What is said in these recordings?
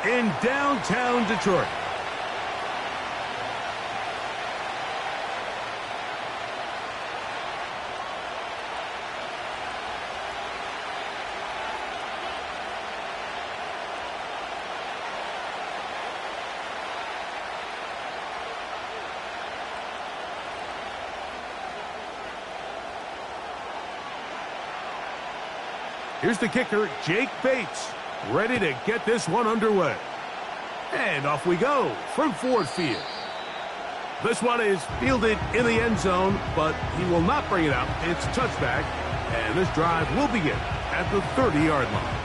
in downtown Detroit. Here's the kicker, Jake Bates, ready to get this one underway. And off we go from Ford Field. This one is fielded in the end zone, but he will not bring it out. It's touchback, and this drive will begin at the 30-yard line.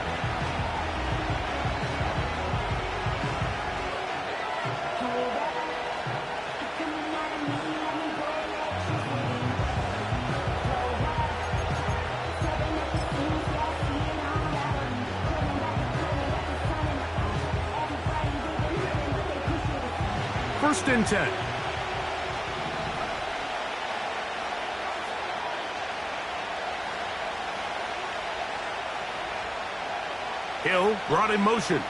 First and 10. Hill brought in motion.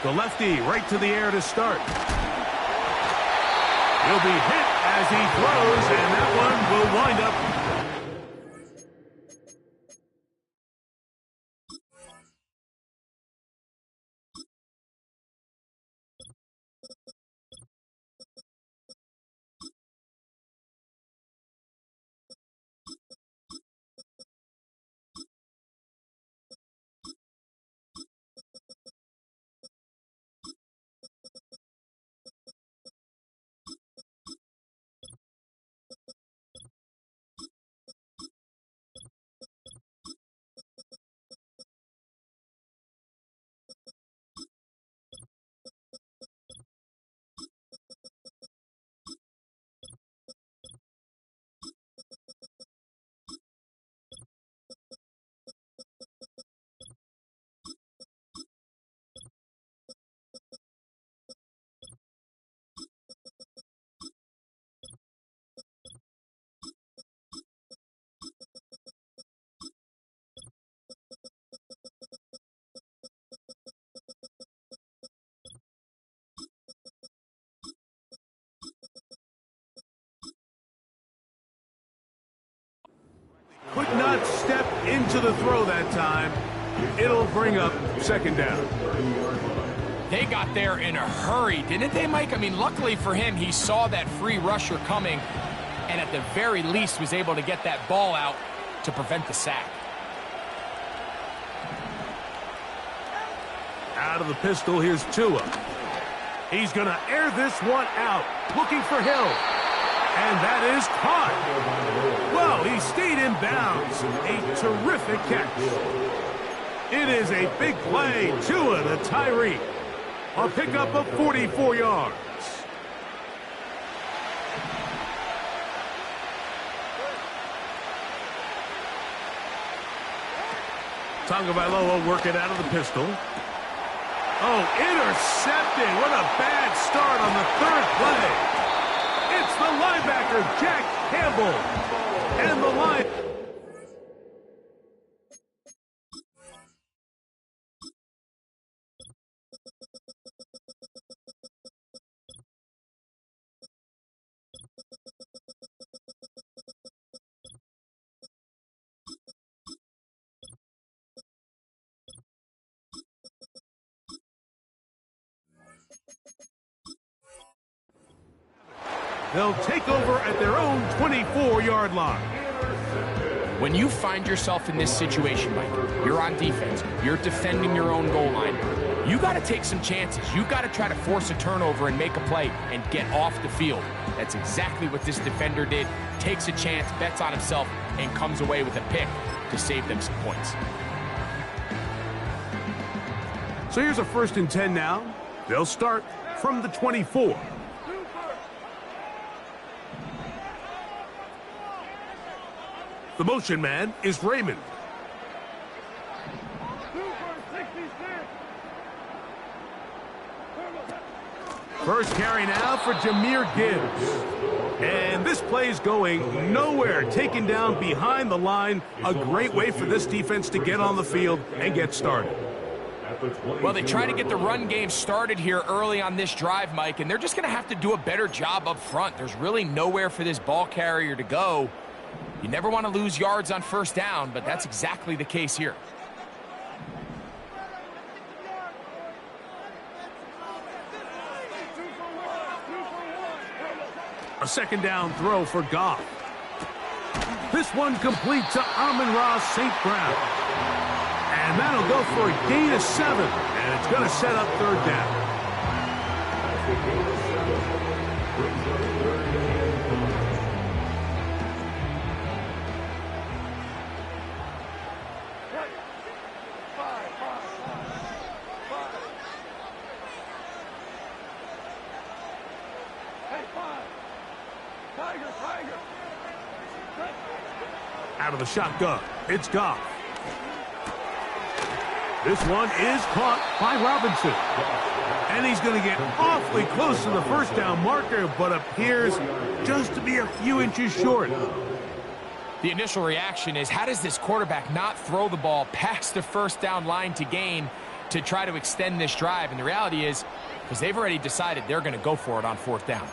The lefty right to the air to start. He'll be hit as he throws, and that one will wind up. Could not step into the throw that time. It'll bring up second down. They got there in a hurry, didn't they, Mike? I mean, luckily for him, he saw that free rusher coming and at the very least was able to get that ball out to prevent the sack. Out of the pistol, here's Tua. He's going to air this one out, looking for Hill. And that is caught. Well, he stayed in bounds. A terrific catch. It is a big play. Tua to Tyreek. A pickup of 44 yards. Tagovailoa working out of the pistol. Oh, intercepted. What a bad start on the third play. It's the linebacker, Jack Campbell. And the line. They'll take over at their own 24-yard line. When you find yourself in this situation, Mike, you're on defense, you're defending your own goal line, you got to take some chances. You got to try to force a turnover and make a play and get off the field. That's exactly what this defender did. Takes a chance, bets on himself, and comes away with a pick to save them some points. So here's a 1st and 10 now. They'll start from the 24. The motion man is Raymond. First carry now for Jahmyr Gibbs. And this play's going nowhere. Taken down behind the line. A great way for this defense to get on the field and get started. Well, they try to get the run game started here early on this drive, Mike, and they're just going to have to do a better job up front. There's really nowhere for this ball carrier to go. You never want to lose yards on first down, but that's exactly the case here. A second down throw for Goff. This one complete to Amon-Ra St. Brown. And that'll go for a gain of 7. And it's going to set up third down. Out of the shotgun, it's Goff. This one is caught by Robinson. And he's going to get awfully close to the first down marker, but appears just to be a few inches short. The initial reaction is, how does this quarterback not throw the ball past the first down line to gain to try to extend this drive? And the reality is, because they've already decided they're going to go for it on fourth down.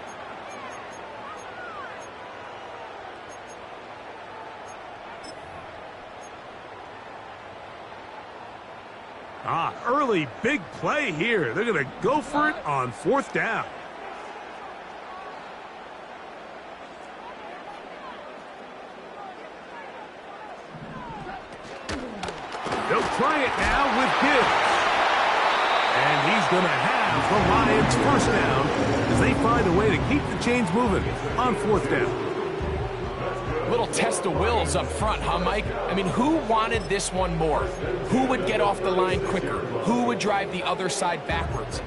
Early big play here. They're going to go for it on fourth down. They'll try it now with Gibbs. And he's going to have the Lions first down as they find a way to keep the chains moving on fourth down. Little test of wills up front, huh, Mike? I mean, who wanted this one more? Who would get off the line quicker? Who would drive the other side backwards?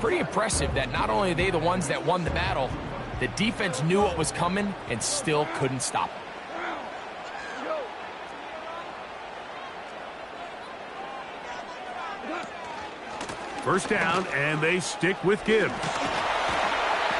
Pretty impressive that not only are they the ones that won the battle, the defense knew what was coming and still couldn't stop it. First down, and they stick with Gibbs.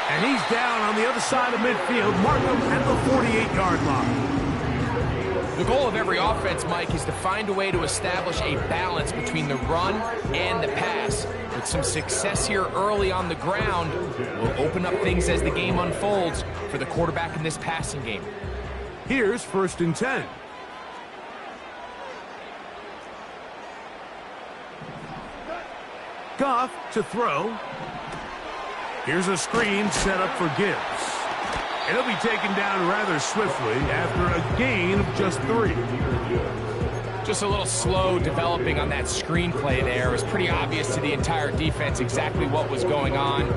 And he's down on the other side of midfield. Markham at the 48-yard line. The goal of every offense, Mike, is to find a way to establish a balance between the run and the pass. With some success here early on the ground, will open up things as the game unfolds for the quarterback in this passing game. Here's first and 10. Goff to throw. Here's a screen set up for Gibbs. And he'll be taken down rather swiftly after a gain of just 3. Just a little slow developing on that screenplay there. It was pretty obvious to the entire defense exactly what was going on.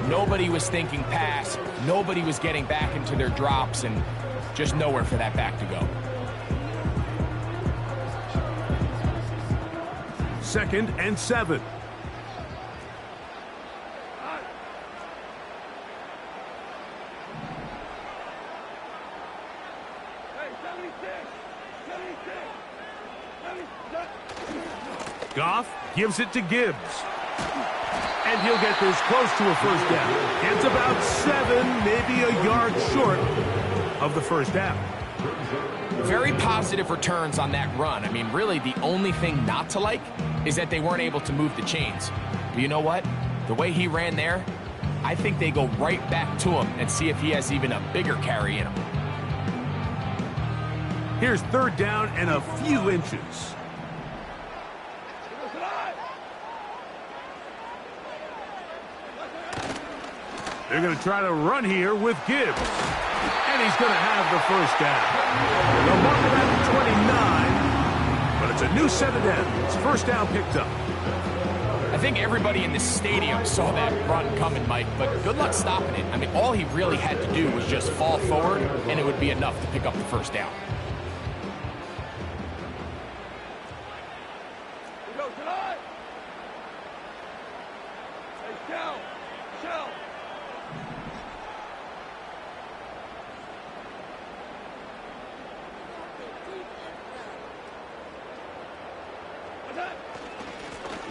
Nobody was thinking pass. Nobody was getting back into their drops, and just nowhere for that back to go. Second and 7. Goff gives it to Gibbs. And he'll get this close to a first down. It's about 7, maybe a yard short of the first down. Very positive returns on that run. I mean, really, the only thing not to like is that they weren't able to move the chains. But you know what? The way he ran there, I think they go right back to him and see if he has even a bigger carry in him. Here's third down and a few inches. They're going to try to run here with Gibbs. And he's going to have the first down. They'll mark it at the 29, but it's a new set of downs. First down picked up. I think everybody in the stadium saw that run coming, Mike, but good luck stopping it. I mean, all he really had to do was just fall forward, and it would be enough to pick up the first down.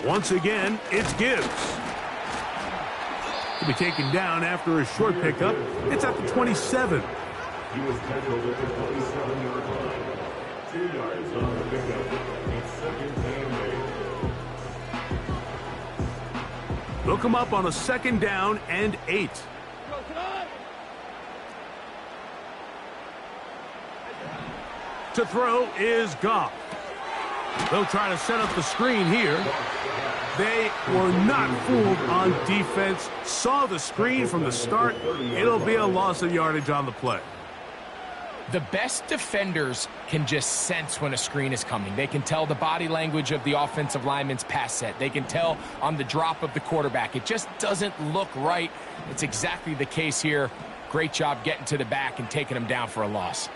Once again, it's Gibbs. To be taken down after a short pickup. It's at the 27. He was tackled at the 27-yard line. 2 yards on the pickup. It's second down. They'll come up on a 2nd down and 8. To throw is Goff. They'll try to set up the screen here. They were not fooled on defense. Saw the screen from the start. It'll be a loss of yardage on the play. The best defenders can just sense when a screen is coming. They can tell the body language of the offensive lineman's pass set. They can tell on the drop of the quarterback. It just doesn't look right. It's exactly the case here. Great job getting to the back and taking him down for a loss.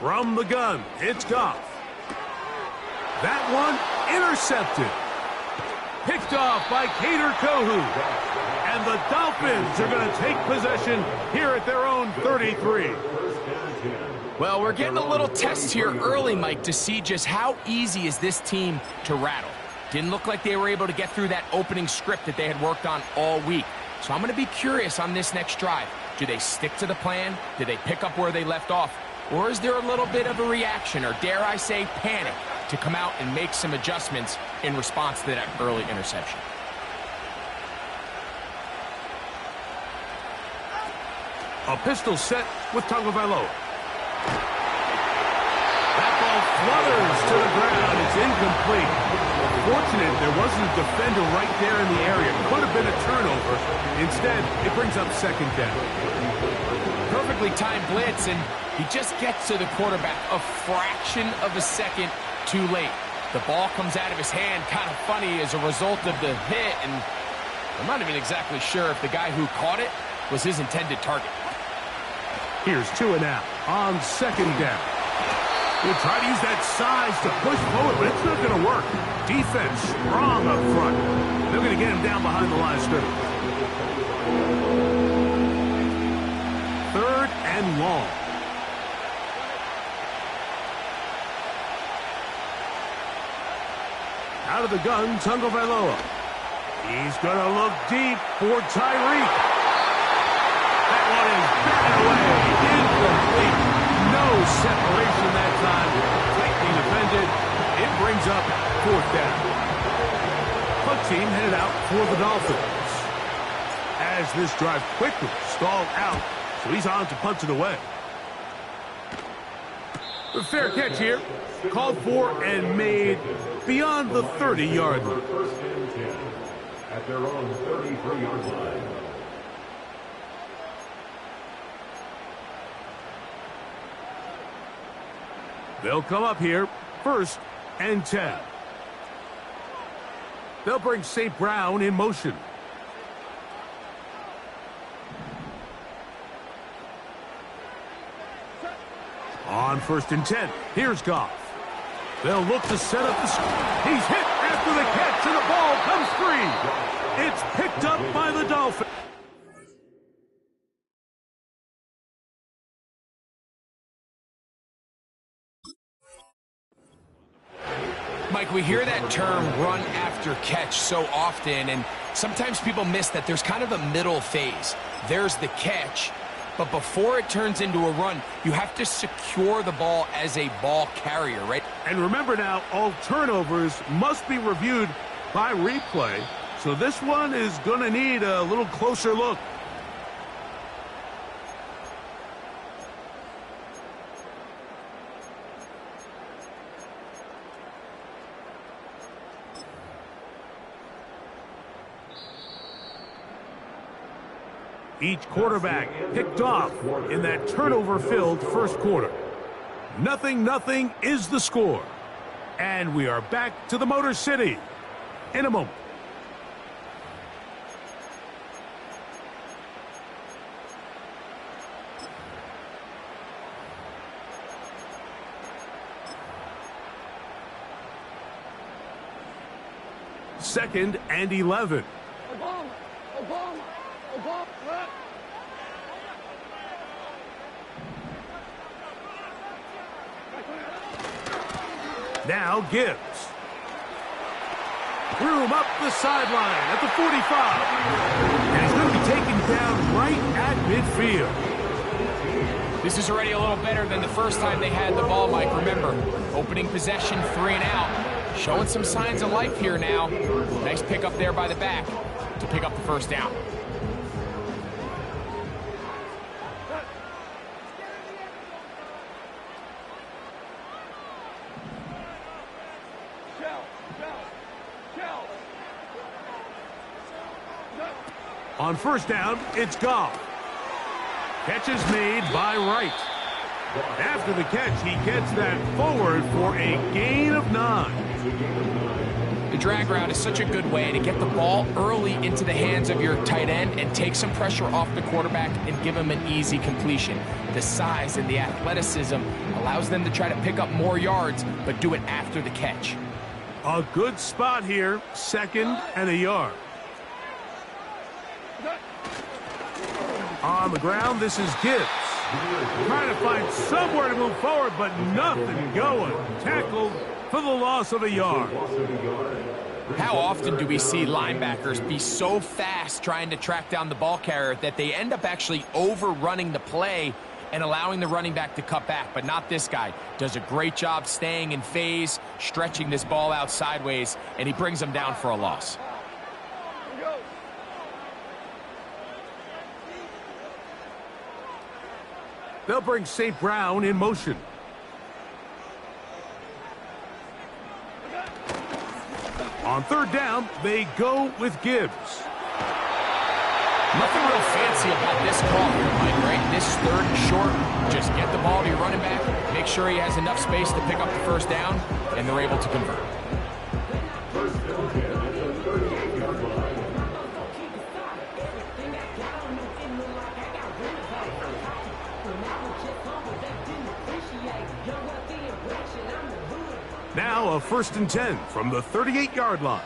From the gun, it's Goff. That one intercepted. Picked off by Kader Kohou. And the Dolphins are going to take possession here at their own 33. Well, we're getting a little test here early, Mike, to see just how easy is this team to rattle. Didn't look like they were able to get through that opening script that they had worked on all week. So I'm going to be curious on this next drive. Do they stick to the plan? Do they pick up where they left off? Or is there a little bit of a reaction, or dare I say panic, to come out and make some adjustments in response to that early interception? A pistol set with Tagovailoa. That ball flutters to the ground. It's incomplete. Fortunate there wasn't a defender right there in the area. Could have been a turnover. Instead, it brings up 2nd down. Perfectly timed blitz, and he just gets to the quarterback a fraction of a second too late. The ball comes out of his hand kind of funny as a result of the hit, and I'm not even exactly sure if the guy who caught it was his intended target. Here's Tua now on 2nd down. We'll try to use that size to push forward, but it's not going to work. Defense strong up front. They're going to get him down behind the line of scrimmage. 3rd and long. Out of the gun, Tagovailoa. He's going to look deep for Tyreek. That one is batted away. Incomplete. No separation that time. Tightly defended. It brings up 4th down. Punt team headed out for the Dolphins. As this drive quickly stalled out, so he's on to punt it away. A fair catch here. Called for and made beyond the 30-yard line. 1st and 10 at their own 33-yard line. They'll come up here, 1st and 10. They'll bring St. Brown in motion. On 1st and 10, here's Goff. They'll look to set up the screen. He's hit after the catch, and the ball comes free. It's picked up by the Dolphins. Mike, we hear that term run after catch so often, and sometimes people miss that there's kind of a middle phase. There's the catch, but before it turns into a run, you have to secure the ball as a ball carrier, right? And remember now, all turnovers must be reviewed by replay, so this one is going to need a little closer look. Each quarterback picked off in that turnover-filled 1st quarter. 0-0 is the score. And we are back to the Motor City in a moment. Second and 11. Now Gibbs. Threw him up the sideline at the 45. And he's going to be taken down right at midfield. This is already a little better than the first time they had the ball, Mike. Remember, opening possession, 3 and out. Showing some signs of life here now. Nice pick up there by the back to pick up the first down. On first down, it's Goff. Catch is made by Wright. After the catch, he gets that forward for a gain of 9. The drag route is such a good way to get the ball early into the hands of your tight end and take some pressure off the quarterback and give him an easy completion. The size and the athleticism allows them to try to pick up more yards, but do it after the catch. A good spot here, 2nd and a yard. On the ground, this is Gibbs. Trying to find somewhere to move forward, but nothing going. Tackled for the loss of a yard. How often do we see linebackers be so fast trying to track down the ball carrier that they end up actually overrunning the play and allowing the running back to cut back? But not this guy. Does a great job staying in phase, stretching this ball out sideways, and he brings them down for a loss. They'll bring St. Brown in motion. On third down, they go with Gibbs. Nothing real fancy about this call here, Mike, right? This 3rd and short, just get the ball to your running back, make sure he has enough space to pick up the first down, and they're able to convert. Now a 1st and 10 from the 38-yard line.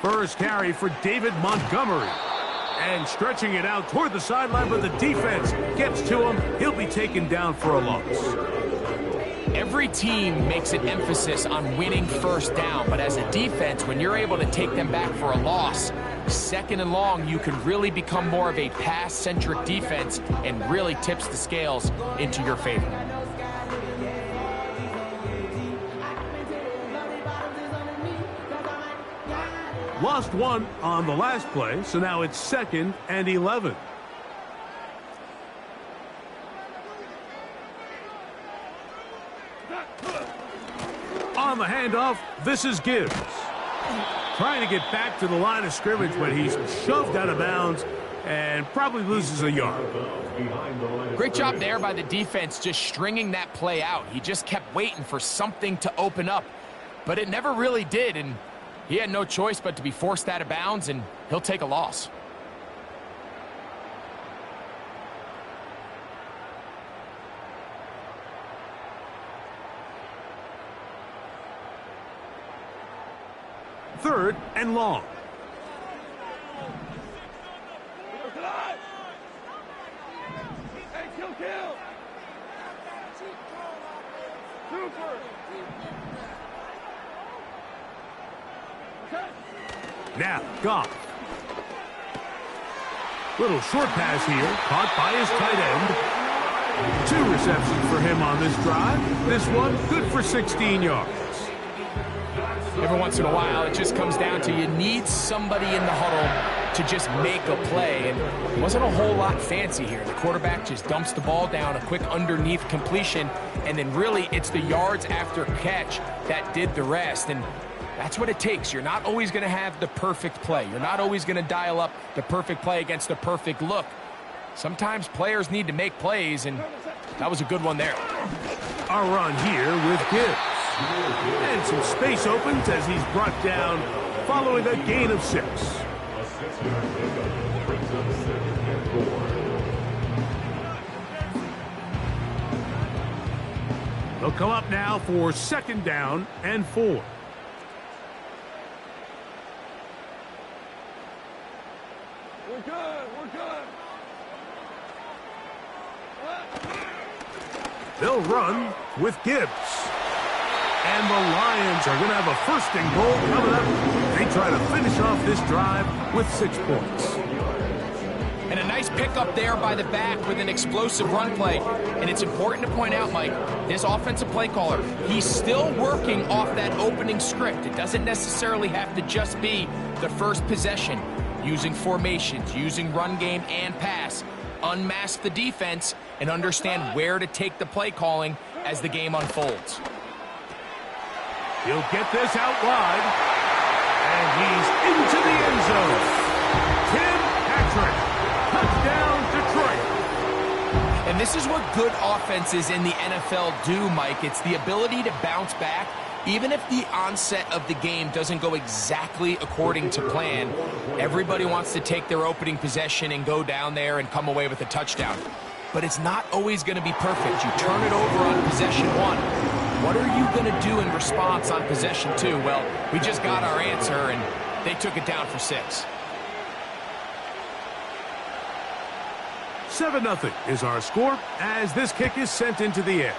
First carry for David Montgomery. And stretching it out toward the sideline, but the defense gets to him. He'll be taken down for a loss. Every team makes an emphasis on winning first down, but as a defense, when you're able to take them back for a loss, 2nd and long, you can really become more of a pass-centric defense and really tips the scales into your favor. Lost 1 on the last play, so now it's 2nd and 11. On the handoff, this is Gibbs. Trying to get back to the line of scrimmage, but he's shoved out of bounds and probably loses a yard. Great job there by the defense just stringing that play out. He just kept waiting for something to open up, but it never really did, and he had no choice but to be forced out of bounds, and he'll take a loss. Third and long. Now, Goff. Little short pass here, caught by his tight end. 2 receptions for him on this drive. This one, good for 16 yards. Every once in a while, it just comes down to you need somebody in the huddle to just make a play, and it wasn't a whole lot fancy here. The quarterback just dumps the ball down, a quick underneath completion, and then really it's the yards after catch that did the rest, and that's what it takes. You're not always going to have the perfect play. You're not always going to dial up the perfect play against the perfect look. Sometimes players need to make plays, and that was a good one there. A run here with Gibbs. And some space opens as he's brought down following a gain of 6. They'll come up now for 2nd down and 4. We're good. They'll run with Gibbs. And the Lions are going to have a 1st and goal coming up. They try to finish off this drive with 6 points. And a nice pickup there by the back with an explosive run play. And it's important to point out, Mike, this offensive play caller, he's still working off that opening script. It doesn't necessarily have to just be the first possession. Using formations, using run game and pass. Unmask the defense and understand where to take the play calling as the game unfolds. He'll get this out wide. And he's into the end zone. Tim Patrick. Touchdown, Detroit. And this is what good offenses in the NFL do, Mike. It's the ability to bounce back. Even if the onset of the game doesn't go exactly according to plan, everybody wants to take their opening possession and go down there and come away with a touchdown. But it's not always going to be perfect. You turn it over on possession 1. What are you going to do in response on possession 2? Well, we just got our answer, and they took it down for 6. 7-0 is our score as this kick is sent into the air.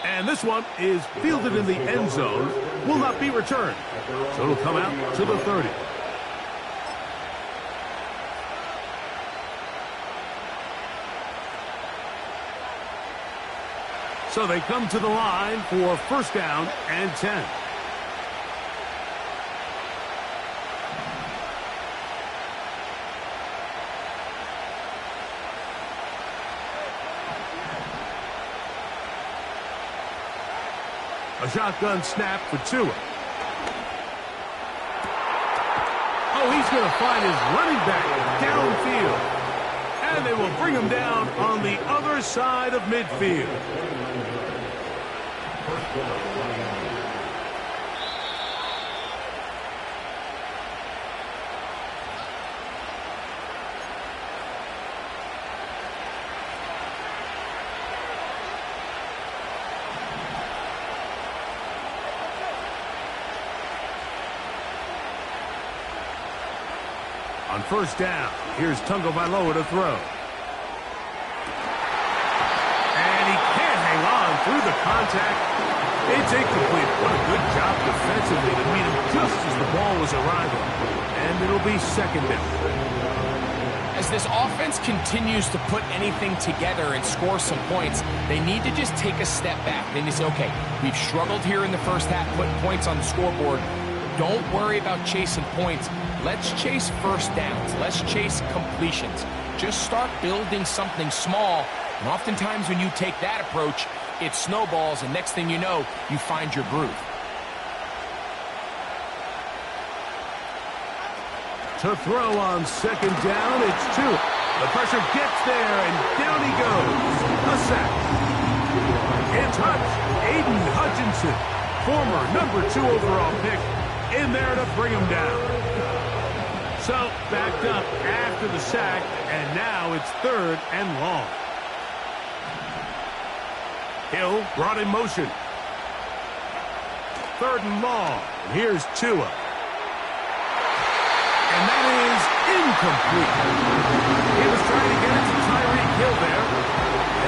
And this one is fielded in the end zone, will not be returned. So it'll come out to the 30. So they come to the line for 1st down and 10. A shotgun snap for Tua. Oh, he's going to find his running back downfield. And they will bring him down on the other side of midfield. On 1st down, here's Tagovailoa to throw. And he can't hang on through the contact. It's incomplete. What a good job defensively to meet him just as the ball was arriving. And it'll be 2nd down. As this offense continues to put anything together and score some points, they need to just take a step back. They need to say, okay, we've struggled here in the first half, putting points on the scoreboard. Don't worry about chasing points. Let's chase 1st downs. Let's chase completions. Just start building something small. And oftentimes when you take that approach, it snowballs, and next thing you know, you find your groove. To throw on 2nd down, it's Tua. The pressure gets there, and down he goes. A sack. In touch, Aiden Hutchinson, former number 2 overall pick, in there to bring him down. So, backed up after the sack, and now it's 3rd and long. Hill brought in motion. 3rd and long. And here's Tua. And that is incomplete. He was trying to get it to Tyreek Hill there.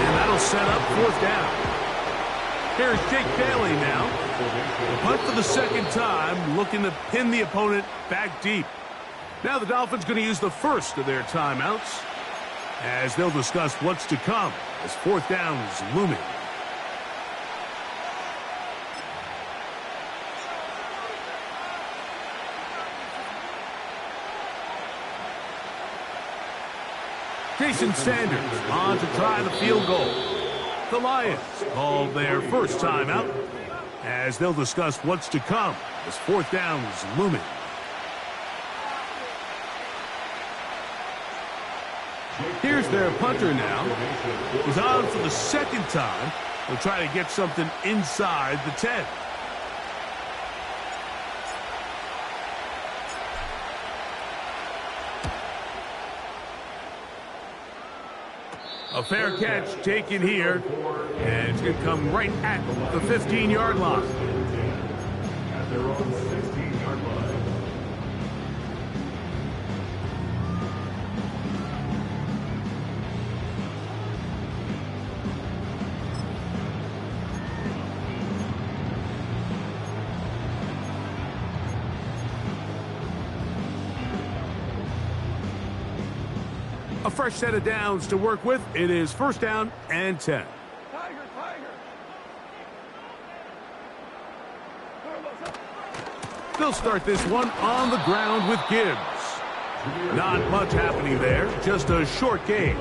And that'll set up 4th down. Here's Jake Bailey now. Punt for the 2nd time, looking to pin the opponent back deep. Now the Dolphins going to use the 1st of their timeouts as they'll discuss what's to come as 4th down is looming. Jason Sanders on to try the field goal. The Lions call their 1st timeout as they'll discuss what's to come as 4th down is looming. Here's their punter now. He's on for the 2nd time. They'll try to get something inside the 10. A fair catch taken here, and it's going to come right at the 15-yard line. At their own 16-yard line. A fresh set of downs to work with. It is first down and 10. Tiger, tiger. They'll start this one on the ground with Gibbs. Not much happening there, just a short gain.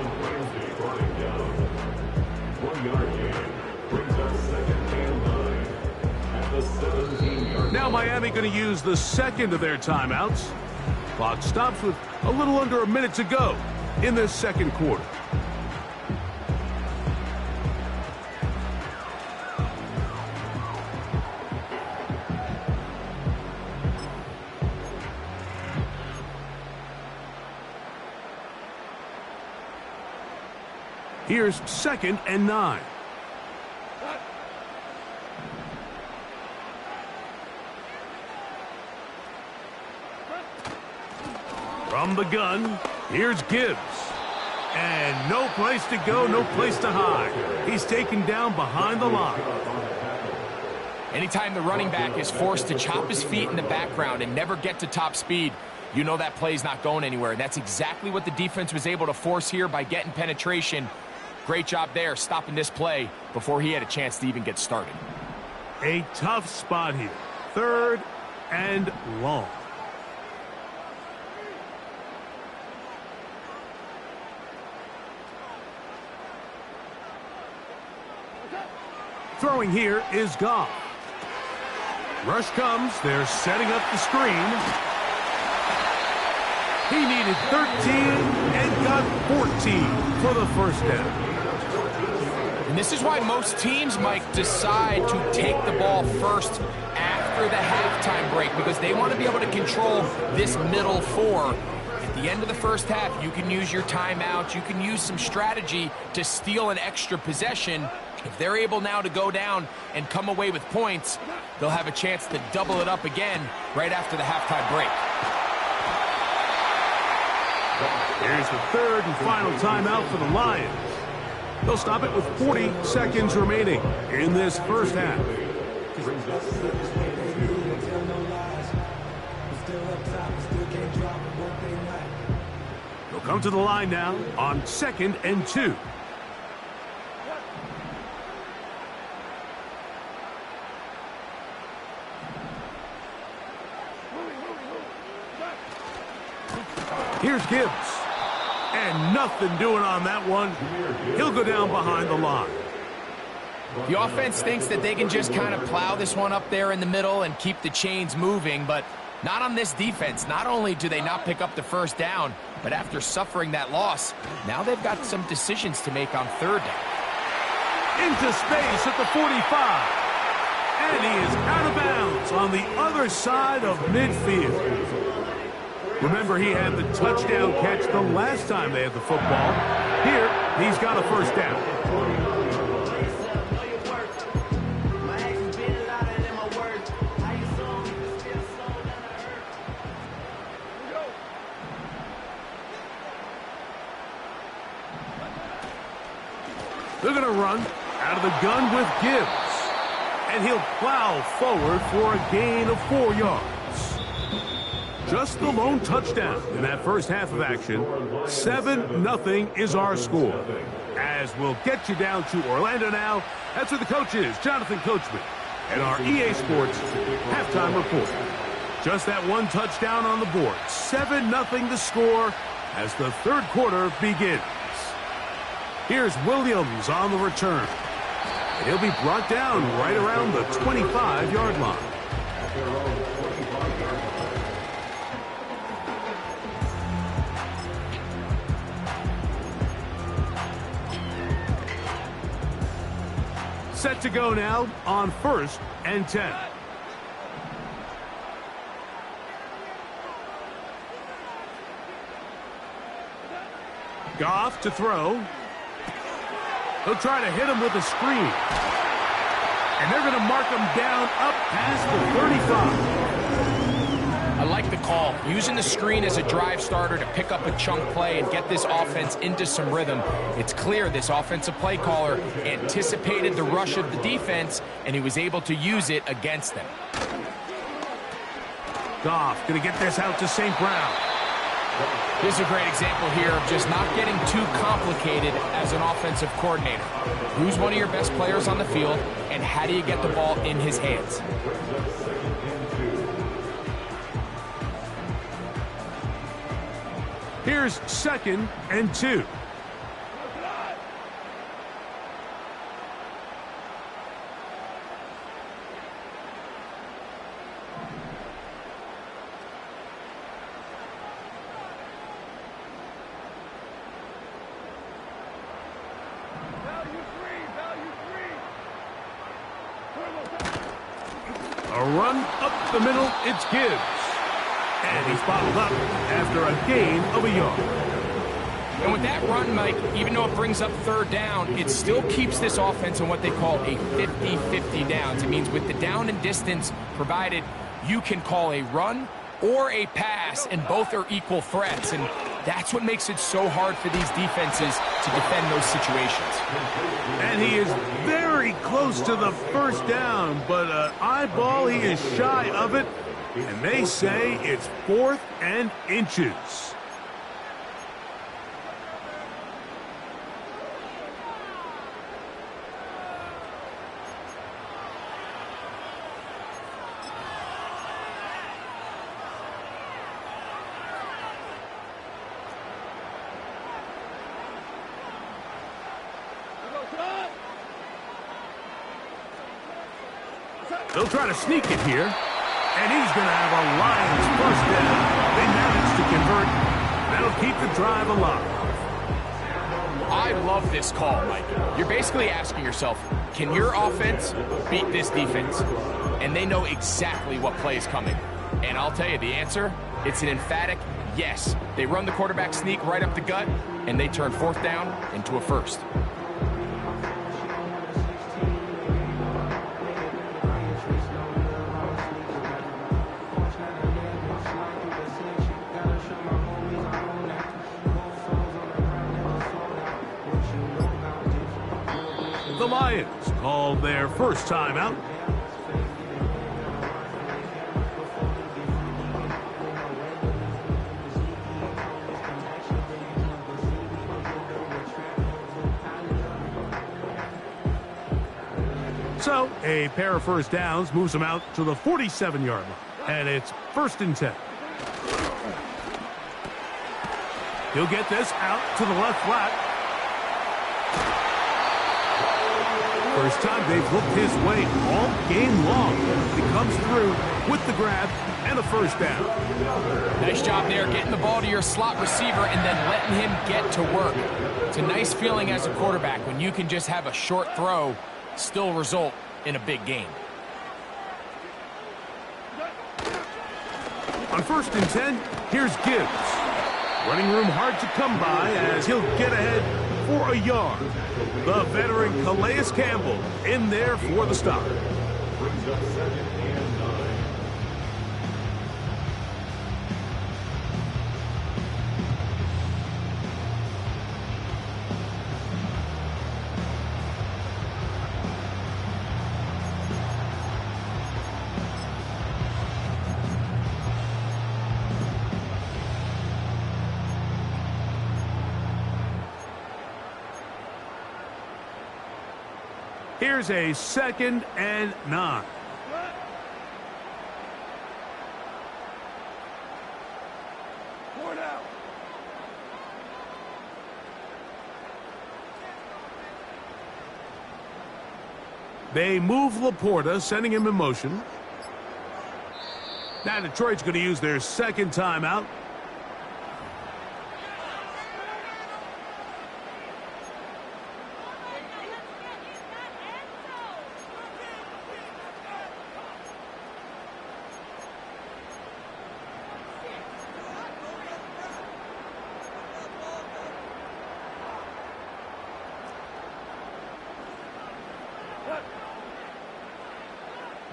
1-yard gain brings up second and 9 at the 17-yard. Now Miami going to use the second of their timeouts. Clock stops with a little under a minute to go in this second quarter. Here's second and 9. From the gun, here's Gibbs. And no place to go, no place to hide. He's taken down behind the line. Anytime the running back is forced to chop his feet in the background and never get to top speed, you know that play's not going anywhere. That's exactly what the defense was able to force here by getting penetration. Great job there, stopping this play before he had a chance to even get started. A tough spot here. Third and long. Throwing here is Goff. Rush comes. They're setting up the screen. He needed 13 and got 14 for the first down. And this is why most teams, Mike, decide to take the ball first after the halftime break, because they want to be able to control this middle four. At the end of the first half, you can use your timeout. You can use some strategy to steal an extra possession. If they're able now to go down and come away with points, they'll have a chance to double it up again right after the halftime break. Here's the third and final timeout for the Lions. They'll stop it with 40 seconds remaining in this first half. They'll come to the line now on 2nd and 2. Here's Gibbs. And nothing doing on that one. He'll go down behind the line. The offense thinks that they can just kind of plow this one up there in the middle and keep the chains moving, but not on this defense. Not only do they not pick up the first down, but after suffering that loss, now they've got some decisions to make on third down. Into space at the 45. And he is out of bounds on the other side of midfield. Remember, he had the touchdown catch the last time they had the football. Here, he's got a first down. They're going to run out of the gun with Gibbs. And he'll plow forward for a gain of 4 yards. Just the lone touchdown in that first half of action. 7-0 is our score. As we'll get you down to Orlando now. That's where the coach is, Jonathan Coachman, and our EA Sports halftime report. Just that one touchdown on the board. 7-0 the score as the third quarter begins. Here's Williams on the return. And he'll be brought down right around the 25-yard line. Set to go now on 1st and 10. Goff to throw. They'll try to hit him with a screen. And they're going to mark him down up past the 35. I like the call. Using the screen as a drive starter to pick up a chunk play and get this offense into some rhythm. It's clear this offensive play caller anticipated the rush of the defense, and he was able to use it against them. Goff going to get this out to St. Brown. Here's a great example here of just not getting too complicated as an offensive coordinator. Who's one of your best players on the field, and how do you get the ball in his hands? Here's 2nd and 2. A run up the middle, it's Gibbs. And he's bottled up after a gain of a yard. And with that run, Mike, even though it brings up 3rd down, it still keeps this offense in what they call a 50-50 downs. It means with the down and distance provided, you can call a run or a pass, and both are equal threats. And that's what makes it so hard for these defenses to defend those situations. And he is very close to the 1st down, but eyeball, he is shy of it. And they say it's 4th and inches. They'll try to sneak it here, and he's going to have a Lions 1st down. They managed to convert. That'll keep the drive alive. I love this call, Mike. You're basically asking yourself, can your offense beat this defense? And they know exactly what play is coming. And I'll tell you the answer, it's an emphatic yes. They run the quarterback sneak right up the gut, and they turn 4th down into a 1st. The Lions called their 1st timeout. So, a pair of 1st downs moves them out to the 47-yard line. And it's 1st and 10. He'll get this out to the left flat. First time they've looked his way all game long. He comes through with the grab and a 1st down. Nice job there, getting the ball to your slot receiver and then letting him get to work. It's a nice feeling as a quarterback when you can just have a short throw still result in a big game. On 1st and 10, here's Gibbs. Running room hard to come by as he'll get ahead for a yard. The veteran Calais Campbell in there for the stop. Brings up 2nd and 9. Here's a 2nd and 9. They move Laporta, sending him in motion. Now Detroit's going to use their 2nd timeout.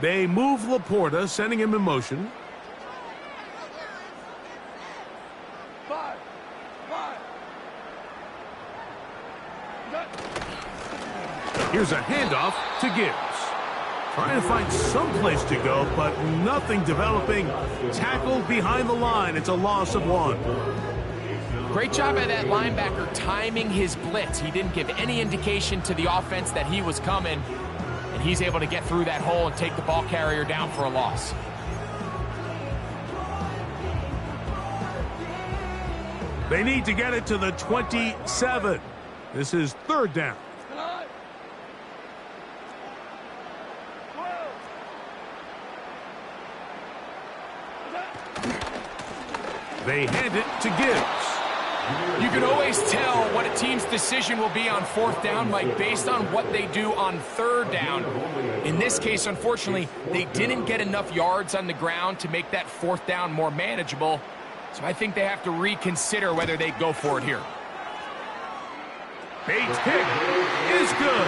They move Laporta, sending him in motion. 5. Here's a handoff to Gibbs. Trying to find some place to go, but nothing developing. Tackled behind the line. It's a loss of 1. Great job by that linebacker timing his blitz. He didn't give any indication to the offense that he was coming, and he's able to get through that hole and take the ball carrier down for a loss. They need to get it to the 27. This is 3rd down. 9. 12. They hand it to Gibbs. You can always tell what a team's decision will be on 4th down, Mike, based on what they do on 3rd down. In this case, unfortunately, they didn't get enough yards on the ground to make that 4th down more manageable. So I think they have to reconsider whether they go for it here. Bates' kick is good.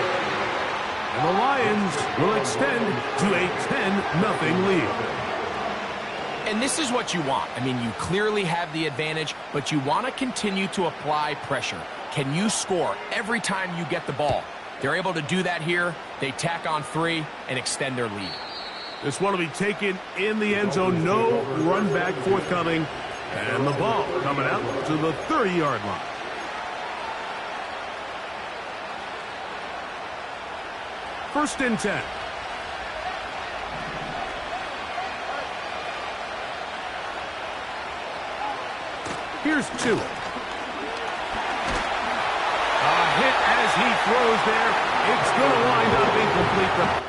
And the Lions will extend to a 10-0 lead. And this is what you want. I mean, you clearly have the advantage, but you want to continue to apply pressure. Can you score every time you get the ball? They're able to do that here. They tack on 3 and extend their lead. This one will be taken in the end zone. No run back forthcoming. And the ball coming out to the 30-yard line. First and 10. Here's Tua. A hit as he throws there. It's going to wind up incomplete.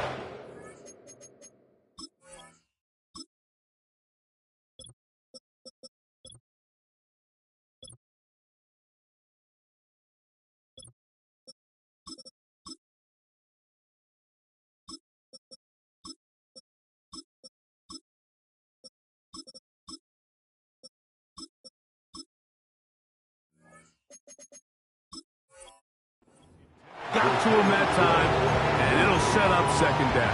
Got to him that time, and it'll set up 2nd down.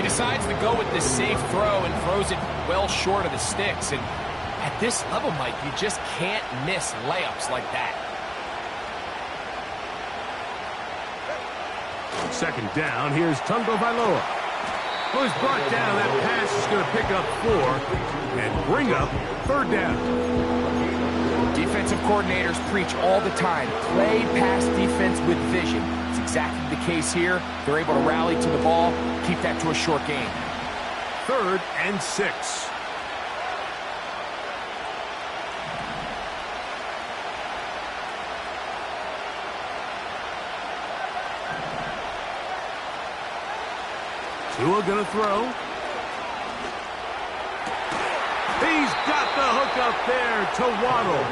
He decides to go with this safe throw and throws it well short of the sticks. And at this level, Mike, you just can't miss layups like that. 2nd down, here's Tungo Vailoa. Who's brought down. That pass is going to pick up 4 and bring up 3rd down. Defensive coordinators preach all the time, play pass defense with vision. It's exactly the case here. They're able to rally to the ball, keep that to a short gain. 3rd and 6. Tua gonna throw. He's got the hook up there to Waddle.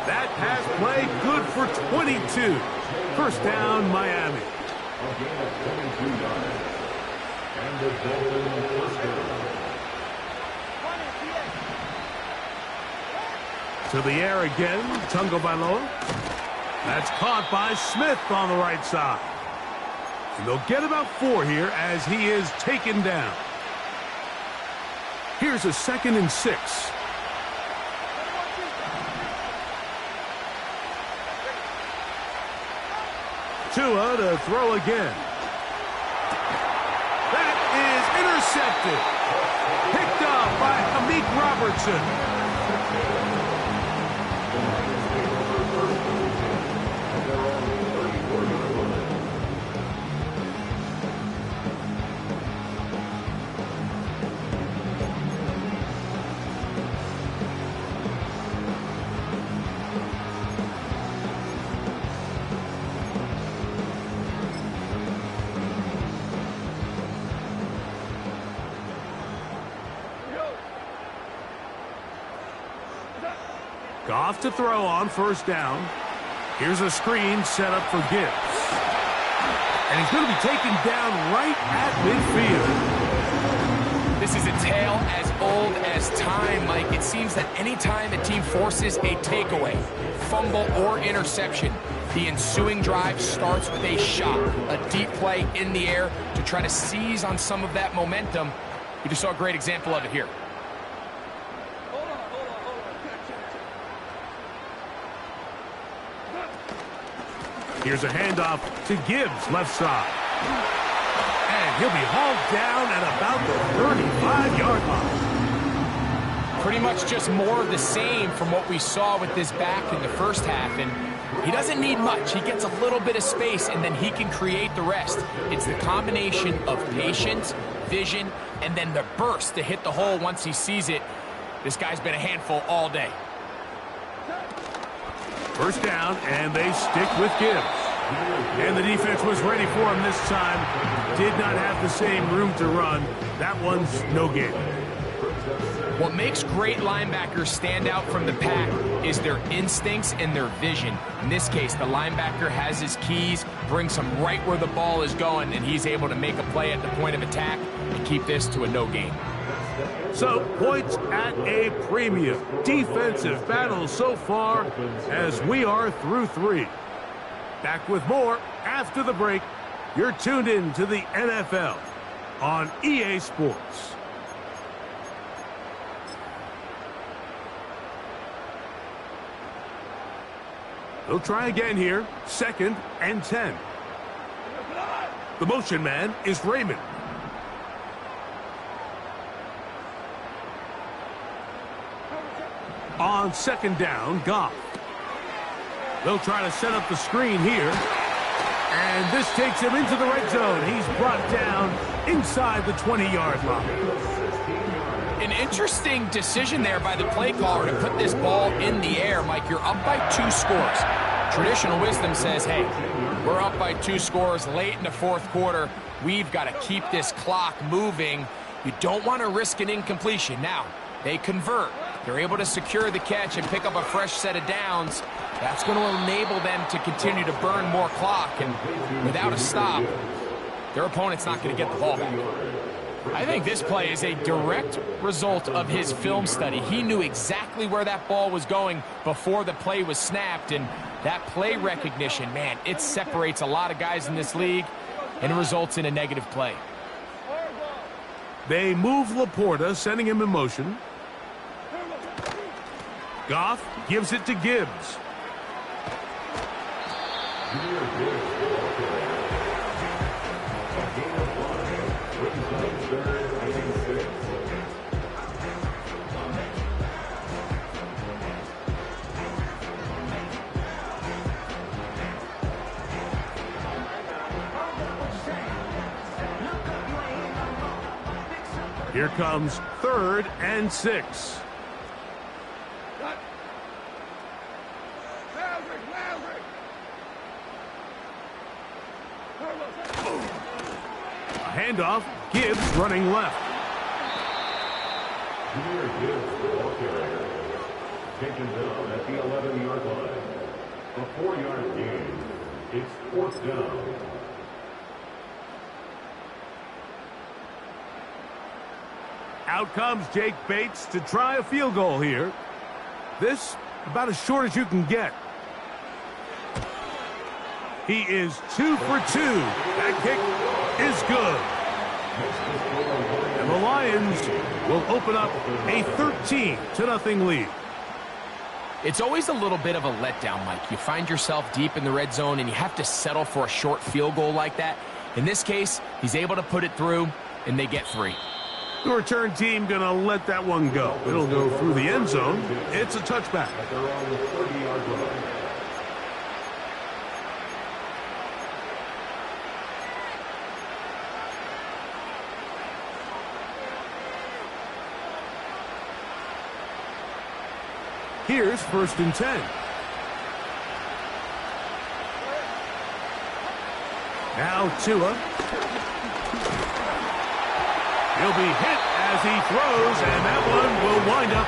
That pass play good for 22. First down, Miami. To the air again, Tungo Vailoa. That's caught by Smith on the right side. And they'll get about 4 here as he is taken down. Here's a 2nd and 6. Tua to throw again. That is intercepted. Picked up by Amik Robertson. Goff to throw on 1st down. Here's a screen set up for Gibbs. And he's going to be taken down right at midfield. This is a tale as old as this time, Mike, it seems that anytime a team forces a takeaway, fumble, or interception, the ensuing drive starts with a shot, a deep play in the air to try to seize on some of that momentum. You just saw a great example of it here. Here's a handoff to Gibbs, left side. And he'll be hauled down at about the 35-yard line. Pretty much just more of the same from what we saw with this back in the first half. And he doesn't need much. He gets a little bit of space, and then he can create the rest. It's the combination of patience, vision, and then the burst to hit the hole once he sees it. This guy's been a handful all day. First down, and they stick with Gibbs. And the defense was ready for him this time. Did not have the same room to run. That one's no gain. What makes great linebackers stand out from the pack is their instincts and their vision. In this case, the linebacker has his keys, brings him right where the ball is going, and he's able to make a play at the point of attack and keep this to a no gain. So, points at a premium. Defensive battle so far as we are through 3. Back with more after the break. You're tuned in to the NFL on EA Sports. They'll try again here. 2nd and 10. The motion man is Raymond. On 2nd down, Goff. They'll try to set up the screen here. And this takes him into the red zone. He's brought down inside the 20-yard line. An interesting decision there by the play caller to put this ball in the air. Mike, you're up by 2 scores. Traditional wisdom says, hey, we're up by 2 scores late in the 4th quarter. We've got to keep this clock moving. You don't want to risk an incompletion. Now, they convert. They're able to secure the catch and pick up a fresh set of downs. That's going to enable them to continue to burn more clock. And without a stop, their opponent's not going to get the ball back. I think this play is a direct result of his film study. He knew exactly where that ball was going before the play was snapped, and that play recognition, man, it separates a lot of guys in this league, and it results in a negative play. They move Laporta, sending him in motion. Goff gives it to Gibbs. Here comes 3rd and 6. A handoff, Gibbs running left. Taken down at the 11-yard line. A 4-yard gain. It's 4th down. Out comes Jake Bates to try a field goal here. This about as short as you can get. He is 2 for 2. That kick is good. And the Lions will open up a 13-0 lead. It's always a little bit of a letdown, Mike. You find yourself deep in the red zone and you have to settle for a short field goal like that. In this case, he's able to put it through and they get 3. The return team going to let that one go. It'll go through the end zone. It's a touchback. They're on the 30-yard line. Here's 1st and 10. Now Tua. He'll be hit as he throws, and that one will wind up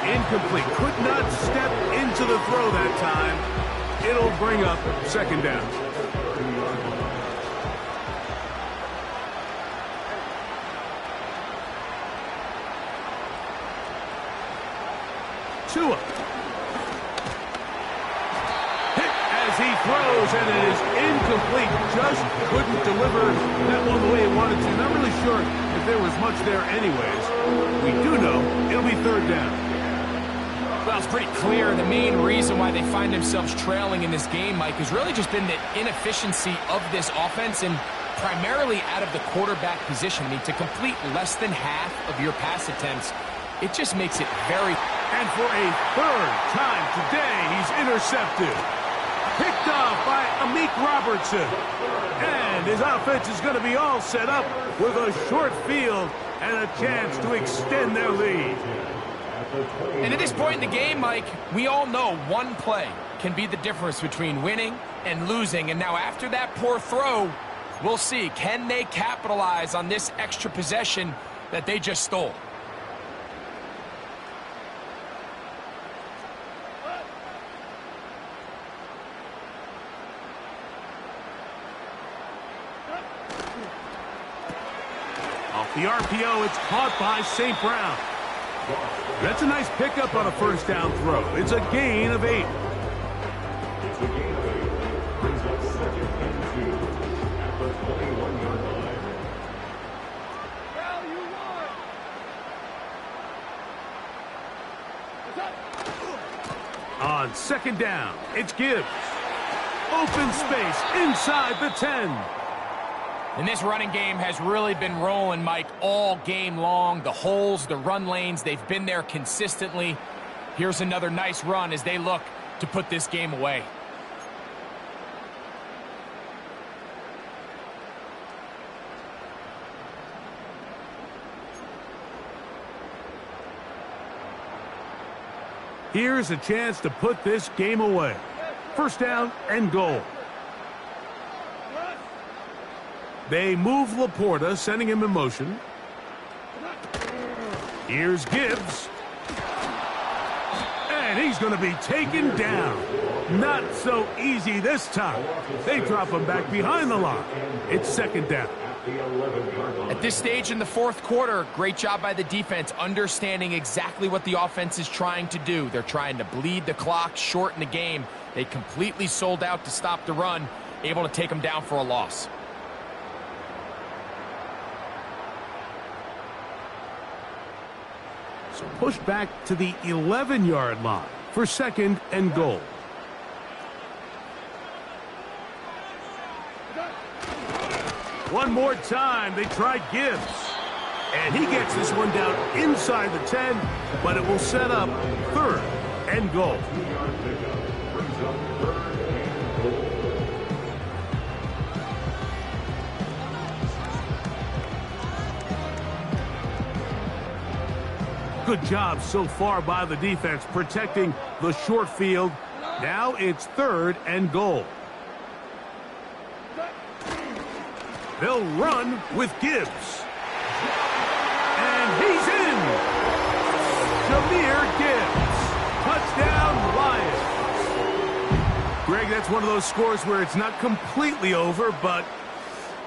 incomplete. Could not step into the throw that time. It'll bring up 2nd down. Tua. Hit as he throws, and it is incomplete. Just couldn't deliver that one the way he wanted to. Not really sure if there was much there anyways. We do know it'll be third down. Well, it's pretty clear the main reason why they find themselves trailing in this game, Mike, has really just been the inefficiency of this offense and primarily out of the quarterback position. I mean, to complete less than half of your pass attempts, it just makes it very... And for a third time today, he's intercepted. Picked off by Amik Robertson. And his offense is going to be all set up with a short field and a chance to extend their lead. And at this point in the game, Mike, we all know one play can be the difference between winning and losing. And now after that poor throw, we'll see, can they capitalize on this extra possession that they just stole? Off the RPO, it's caught by St. Brown. That's a nice pickup on a first down throw. It's a gain of 8. It's a gain of 8. Brings up 2nd and 2 at the 21-yard line. Well, you won. On 2nd down, it's Gibbs. Open space inside the 10. And this running game has really been rolling, Mike, all game long. The holes, the run lanes, they've been there consistently. Here's another nice run as they look to put this game away. Here's a chance to put this game away. First down and goal. They move Laporta, sending him in motion. Here's Gibbs. And he's going to be taken down. Not so easy this time. They drop him back behind the line. It's 2nd down. At this stage in the fourth quarter, great job by the defense, understanding exactly what the offense is trying to do. They're trying to bleed the clock, shorten the game. They completely sold out to stop the run, able to take them down for a loss. So push back to the 11-yard line for 2nd and goal. One more time, they try Gibbs. And he gets this one down inside the 10, but it will set up 3rd and goal. Good job so far by the defense protecting the short field. Now it's 3rd and goal. They'll run with Gibbs. And he's in. Jahmyr Gibbs. Touchdown, Lions. Greg, that's one of those scores where it's not completely over, but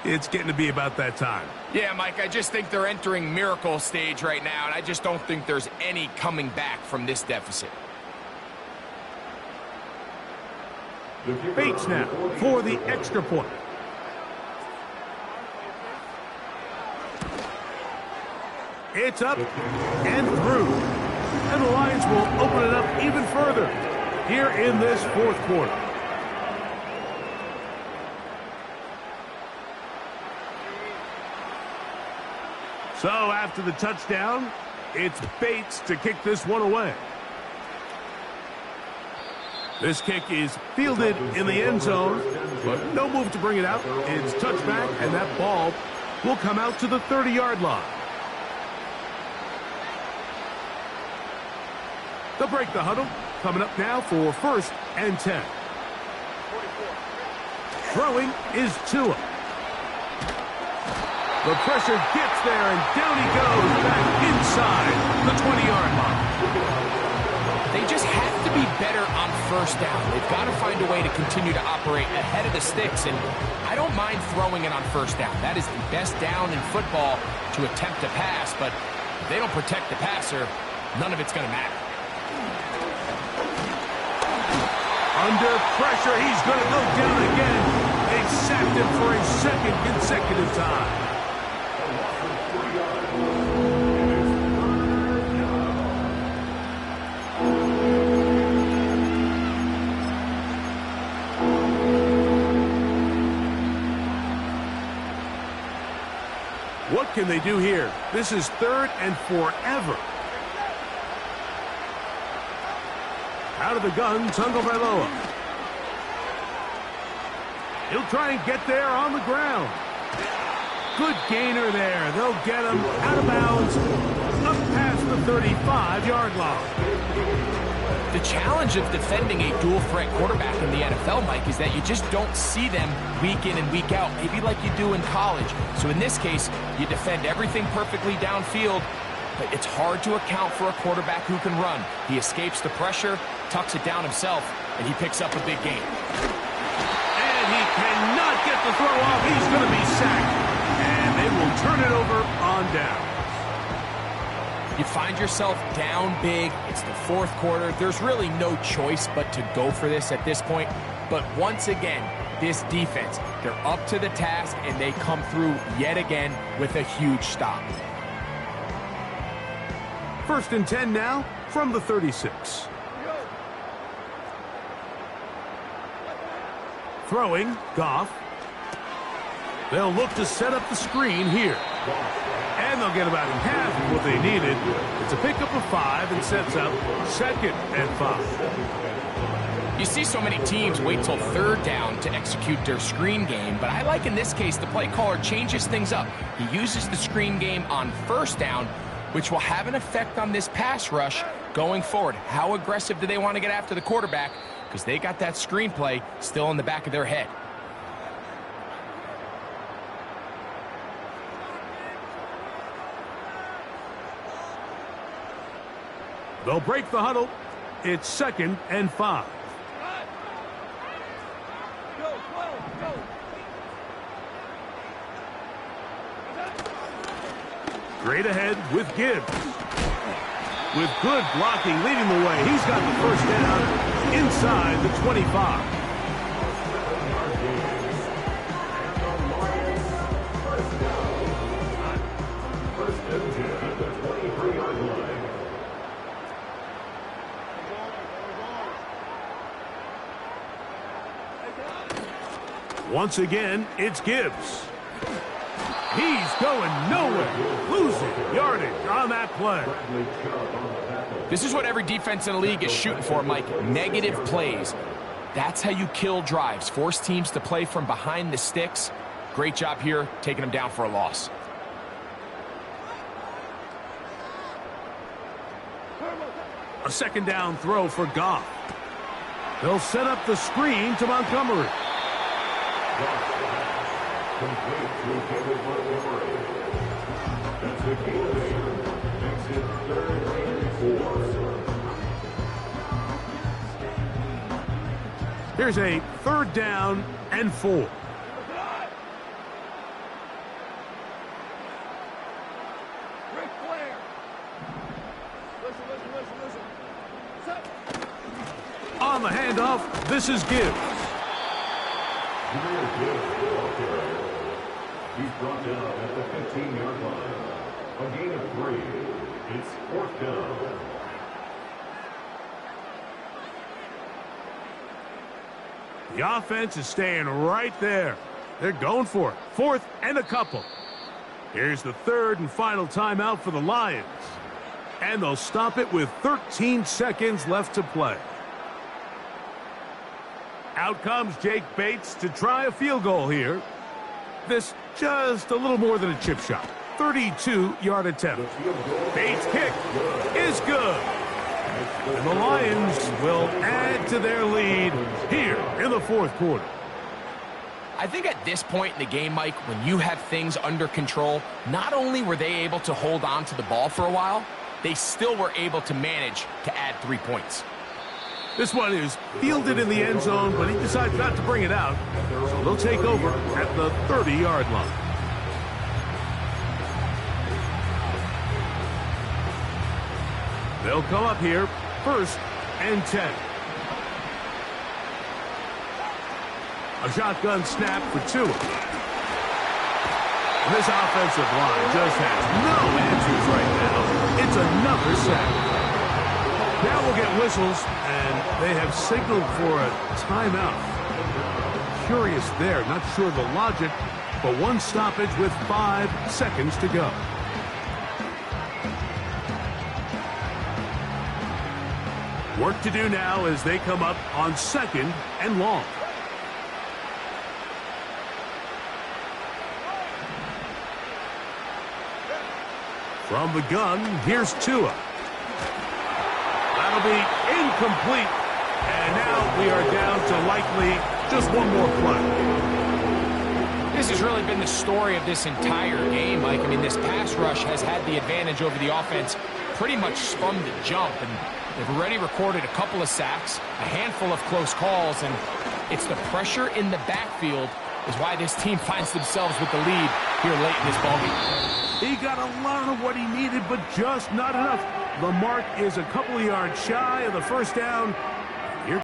it's getting to be about that time. Yeah, Mike, I just think they're entering miracle stage right now, and I just don't think there's any coming back from this deficit. Bates now for the extra point. It's up and through. And the Lions will open it up even further here in this fourth quarter. So after the touchdown, it's Bates to kick this one away. This kick is fielded in the end zone, but no move to bring it out. It's touchback, and that ball will come out to the 30-yard line. They'll break the huddle. Coming up now for 1st and 10. Throwing is Tua. The pressure gets there, and down he goes back inside the 20-yard line. They just have to be better on first down. They've got to find a way to continue to operate ahead of the sticks, and I don't mind throwing it on first down. That is the best down in football to attempt to pass, but if they don't protect the passer, none of it's going to matter. Under pressure, he's going to go down again. They sacked him for his second consecutive time. What can they do here? This is 3rd and forever. Out of the gun, Tagovailoa. He'll try and get there on the ground. Good gainer there. They'll get him out of bounds, up past the 35-yard line. The challenge of defending a dual-threat quarterback in the NFL, Mike, is that you just don't see them week in and week out, maybe like you do in college. So in this case, you defend everything perfectly downfield, but it's hard to account for a quarterback who can run. He escapes the pressure, tucks it down himself, and he picks up a big gain. And he cannot get the throw off. He's going to be sacked. And they will turn it over on down. You find yourself down big. It's the 4th quarter. There's really no choice but to go for this at this point. But once again, this defense, they're up to the task, and they come through yet again with a huge stop. 1st and 10 now from the 36. Throwing, Goff. They'll look to set up the screen here. And they'll get about half of what they needed. It's a pickup of 5 and sets up 2nd and 5. You see so many teams wait till 3rd down to execute their screen game, but I like in this case the play caller changes things up. He uses the screen game on 1st down, which will have an effect on this pass rush going forward. How aggressive do they want to get after the quarterback? Because they got that screen play still in the back of their head. They'll break the huddle. It's 2nd and 5. Straight ahead with Gibbs. With good blocking leading the way. He's got the 1st down inside the 25. Once again, it's Gibbs. He's going nowhere. Losing yardage on that play. This is what every defense in the league is shooting for, Mike. Negative plays. That's how you kill drives. Force teams to play from behind the sticks. Great job here, taking them down for a loss. A 2nd down throw for Goff. They'll set up the screen to Montgomery. Complete to David Montgomery. That's the key. Makes it 3rd and 4. Here's a 3rd down and 4. Ric Flair. Listen. On the handoff, this is Gibbs. He's brought down at the 15-yard line. A gain of 3. It's 4th down. The offense is staying right there. They're going for it. 4th and a couple. Here's the 3rd and final timeout for the Lions. And they'll stop it with 13 seconds left to play. Out comes Jake Bates to try a field goal here. This just a little more than a chip shot. 32-yard attempt. Bates' kick is good. And the Lions will add to their lead here in the 4th quarter. I think at this point in the game, Mike, when you have things under control, not only were they able to hold on to the ball for a while, they still were able to manage to add 3 points. This one is fielded in the end zone, but he decides not to bring it out. So they'll take over at the 30-yard line. They'll come up here 1st and 10. A shotgun snap for Tua. This offensive line just has no answers right now. It's another sack. Now we'll get whistles, and they have signaled for a timeout. Curious there, not sure the logic, but one stoppage with 5 seconds to go. Work to do now as they come up on 2nd and long. From the gun, here's Tua. That'll be incomplete. And now we are down to likely just one more play. This has really been the story of this entire game, Mike. I mean, this pass rush has had the advantage over the offense pretty much from the jump. And they've already recorded a couple of sacks, a handful of close calls, and it's the pressure in the backfield is why this team finds themselves with the lead here late in this ballgame. He got a lot of what he needed, but just not enough. The mark is a couple of yards shy of the first down,